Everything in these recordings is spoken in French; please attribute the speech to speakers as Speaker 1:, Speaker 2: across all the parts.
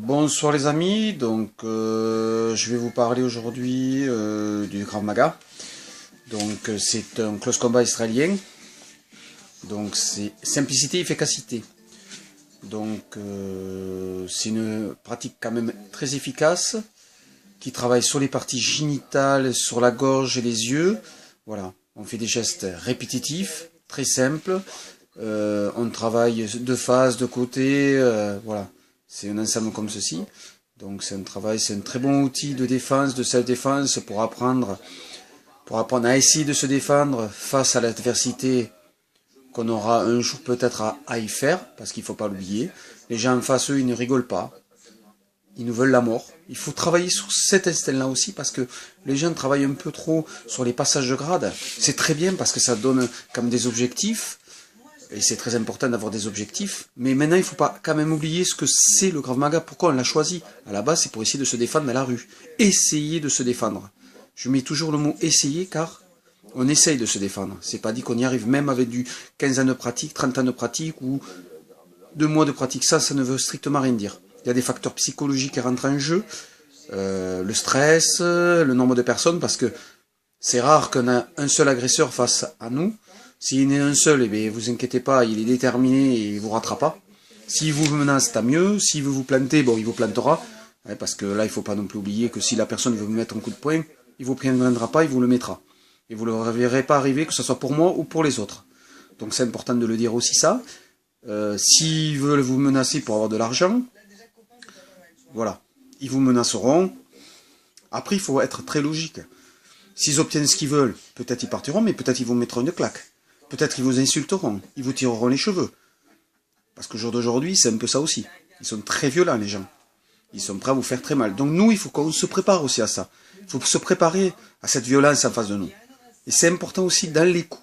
Speaker 1: Bonsoir les amis, je vais vous parler aujourd'hui du Krav Maga. C'est un close combat israélien. Donc c'est simplicité, efficacité. C'est une pratique quand même très efficace qui travaille sur les parties génitales, sur la gorge et les yeux. Voilà, on fait des gestes répétitifs, très simples. On travaille de face, de côté, voilà. C'est un ensemble comme ceci. Donc c'est un très bon outil de défense, de self-défense pour apprendre à essayer de se défendre face à l'adversité qu'on aura un jour peut-être à y faire, parce qu'il ne faut pas l'oublier. Les gens en face, eux, ils ne rigolent pas. Ils nous veulent la mort. Il faut travailler sur cet instinct-là aussi, parce que les gens travaillent un peu trop sur les passages de grade. C'est très bien, parce que ça donne comme des objectifs, et c'est très important d'avoir des objectifs, mais maintenant il ne faut pas quand même oublier ce que c'est le Krav Maga, pourquoi on l'a choisi. À la base, c'est pour essayer de se défendre dans la rue. Essayer de se défendre. Je mets toujours le mot essayer, car on essaye de se défendre. C'est pas dit qu'on y arrive, même avec du 15 ans de pratique, 30 ans de pratique, ou 2 mois de pratique. Ça ne veut strictement rien dire. Il y a des facteurs psychologiques qui rentrent en jeu, le stress, le nombre de personnes, parce que c'est rare qu'on ait un seul agresseur face à nous. S'il n'est un seul, eh bien, vous inquiétez pas, il est déterminé et il vous ratera pas. S'il vous menace, tant mieux. S'il veut vous planter, bon, il vous plantera. Ouais, parce que là, il faut pas non plus oublier que si la personne veut vous mettre un coup de poing, il vous préviendra pas, il vous le mettra. Et vous ne le verrez pas arriver, que ce soit pour moi ou pour les autres. Donc c'est important de le dire aussi ça. S'ils veulent vous menacer pour avoir de l'argent, voilà, ils vous menaceront. Après, il faut être très logique. S'ils obtiennent ce qu'ils veulent, peut-être ils partiront, mais peut-être ils vous mettront une claque. Peut-être ils vous insulteront, ils vous tireront les cheveux. Parce qu'au jour d'aujourd'hui, c'est un peu ça aussi. Ils sont très violents, les gens. Ils sont prêts à vous faire très mal. Donc nous, il faut qu'on se prépare aussi à ça. Il faut se préparer à cette violence en face de nous. Et c'est important aussi dans les cours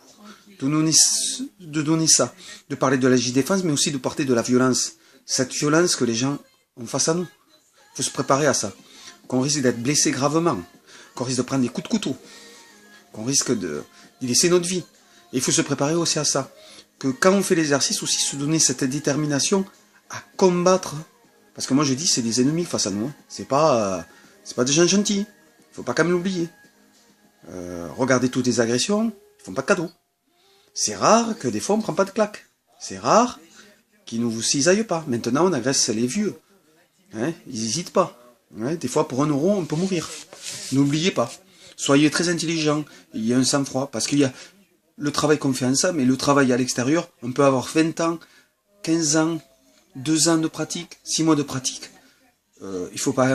Speaker 1: de donner ça. De parler de la défense, mais aussi de parler de la violence. Cette violence que les gens ont face à nous. Il faut se préparer à ça. Qu'on risque d'être blessé gravement. Qu'on risque de prendre des coups de couteau. Qu'on risque d'y laisser notre vie. Et il faut se préparer aussi à ça. Que quand on fait l'exercice, aussi se donner cette détermination à combattre. Parce que moi je dis, c'est des ennemis face à nous. Hein. C'est pas des gens gentils. Il faut pas quand même l'oublier. Regardez toutes les agressions, ils font pas de cadeaux. C'est rare que des fois on prend pas de claque. C'est rare qu'ils ne vous cisaillent pas. Maintenant on agresse les vieux. Hein, ils n'hésitent pas. Hein, des fois pour 1 euro on peut mourir. N'oubliez pas. Soyez très intelligents. Il y a un sang-froid. Parce qu'il y a le travail qu'on fait ensemble, mais le travail à l'extérieur, on peut avoir 20 ans, 15 ans, 2 ans de pratique, 6 mois de pratique. Il faut pas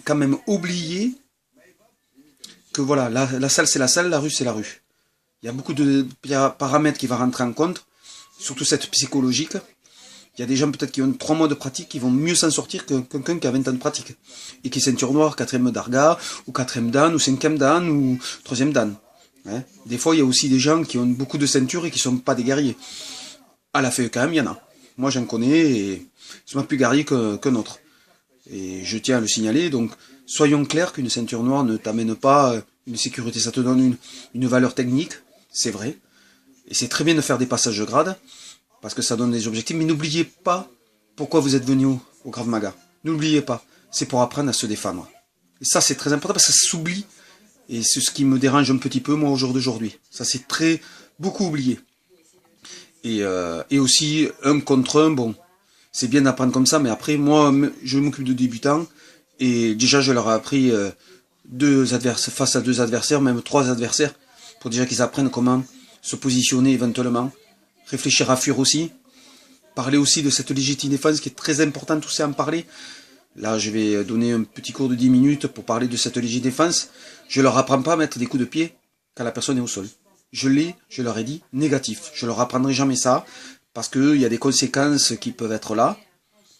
Speaker 1: quand même oublier que voilà, la salle c'est la salle, la rue c'est la rue. Il y a beaucoup de paramètres qui vont rentrer en compte, surtout cette psychologique. Il y a des gens peut-être qui ont 3 mois de pratique qui vont mieux s'en sortir que quelqu'un qui a 20 ans de pratique. Et qui est ceinture noire, 4e d'Arga, ou 4e dan, ou 5e dan, ou 3e dan. Hein, des fois, il y a aussi des gens qui ont beaucoup de ceintures et qui ne sont pas des guerriers. À la fin, quand même, il y en a. Moi, j'en connais et ils sont plus guerriers qu'un autre. Et je tiens à le signaler, donc soyons clairs qu'une ceinture noire ne t'amène pas une sécurité. Ça te donne une valeur technique, c'est vrai. Et c'est très bien de faire des passages de grade, parce que ça donne des objectifs. Mais n'oubliez pas pourquoi vous êtes venu au Krav Maga. N'oubliez pas, c'est pour apprendre à se défendre. Et ça, c'est très important, parce que ça s'oublie. Et c'est ce qui me dérange un petit peu, moi, au jour d'aujourd'hui. Ça, c'est beaucoup oublié. Et aussi, 1 contre 1, bon, c'est bien d'apprendre comme ça, mais après, moi, je m'occupe de débutants, et déjà, je leur ai appris face à 2 adversaires, même 3 adversaires, pour déjà qu'ils apprennent comment se positionner éventuellement, réfléchir à fuir aussi, parler aussi de cette légitime défense qui est très importante aussi à en parler. Là, je vais donner un petit cours de 10 minutes pour parler de cette légitime défense. Je leur apprends pas à mettre des coups de pied quand la personne est au sol. Je leur ai dit, négatif. Je leur apprendrai jamais ça, parce qu'il y a des conséquences qui peuvent être là,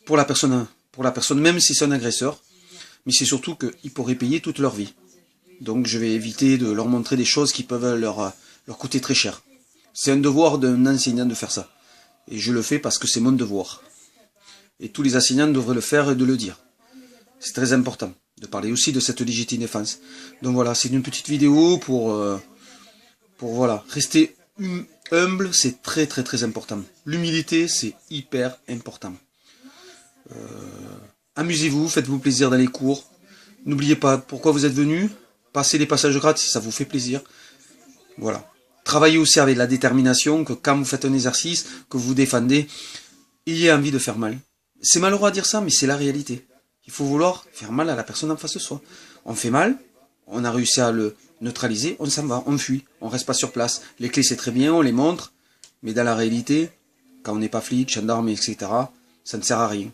Speaker 1: pour la personne, même si c'est un agresseur, mais c'est surtout qu'ils pourraient payer toute leur vie. Donc je vais éviter de leur montrer des choses qui peuvent leur coûter très cher. C'est un devoir d'un enseignant de faire ça. Et je le fais parce que c'est mon devoir. Et tous les enseignants devraient le faire et de le dire. C'est très important de parler aussi de cette légitime défense. Donc voilà, c'est une petite vidéo pour voilà, rester humble, c'est très très très important. L'humilité, c'est hyper important. Amusez-vous, faites-vous plaisir dans les cours. N'oubliez pas pourquoi vous êtes venus. Passez les passages grades si ça vous fait plaisir. Voilà. Travaillez aussi avec la détermination que quand vous faites un exercice, que vous défendez, ayez envie de faire mal. C'est malheureux à dire ça, mais c'est la réalité. Il faut vouloir faire mal à la personne en face de soi. On fait mal, on a réussi à le neutraliser, on s'en va, on fuit, on reste pas sur place. Les clés c'est très bien, on les montre, mais dans la réalité, quand on n'est pas flic, gendarme, etc., ça ne sert à rien.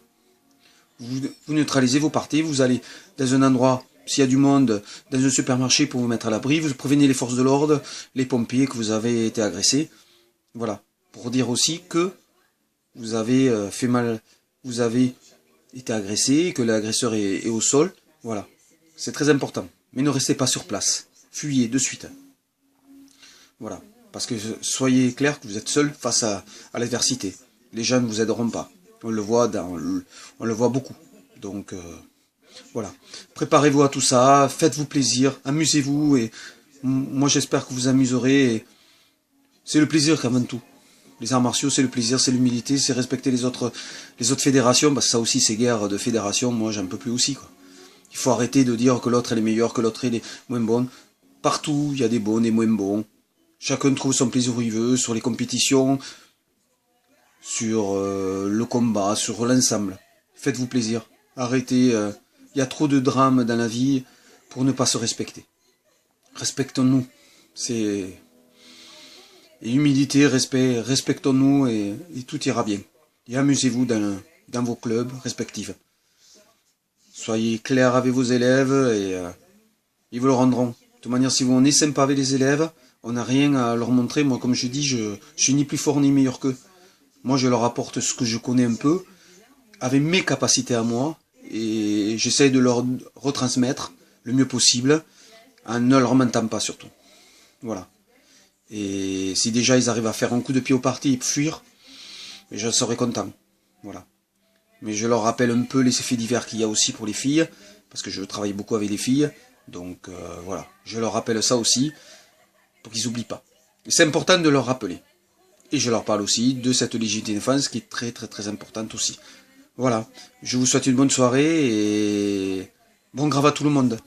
Speaker 1: Vous neutralisez, vous partez, vous allez dans un endroit, s'il y a du monde, dans un supermarché pour vous mettre à l'abri, vous prévenez les forces de l'ordre, les pompiers que vous avez été agressé. Voilà. Pour dire aussi que vous avez fait mal, vous avez été agressé, que l'agresseur est au sol. Voilà. C'est très important. Mais ne restez pas sur place. Fuyez de suite. Voilà. Parce que soyez clair que vous êtes seul face à l'adversité. Les gens ne vous aideront pas. On le voit beaucoup. Donc, voilà. Préparez-vous à tout ça, faites-vous plaisir, amusez-vous, et moi j'espère que vous amuserez. C'est le plaisir qu'avant tout. Les arts martiaux, c'est le plaisir, c'est l'humilité, c'est respecter les autres fédérations, parce que ça aussi, ces guerres de fédération, moi j'en peux plus aussi, quoi. Il faut arrêter de dire que l'autre est meilleur, que l'autre est moins bon. Partout, il y a des bons et moins bons. Chacun trouve son plaisir où il veut, sur les compétitions, sur le combat, sur l'ensemble. Faites-vous plaisir. Arrêtez. Il y a trop de drames dans la vie pour ne pas se respecter. Respectons-nous. Et humilité, respect, respectons-nous et tout ira bien. Et amusez-vous dans vos clubs respectifs. Soyez clairs avec vos élèves et ils vous le rendront. De toute manière, si on est sympa avec les élèves, on n'a rien à leur montrer. Moi, comme je dis, je suis ni plus fort ni meilleur qu'eux. Moi, je leur apporte ce que je connais un peu, avec mes capacités à moi, et j'essaye de leur retransmettre le mieux possible, en ne leur mentant pas surtout. Voilà. Et si déjà ils arrivent à faire un coup de pied au parti et fuir, je serai content. Voilà. Mais je leur rappelle un peu les faits divers qu'il y a aussi pour les filles, parce que je travaille beaucoup avec les filles, donc voilà. Je leur rappelle ça aussi, pour qu'ils n'oublient pas. C'est important de leur rappeler. Et je leur parle aussi de cette légitime défense qui est très très très importante aussi. Voilà, je vous souhaite une bonne soirée et bon grave à tout le monde.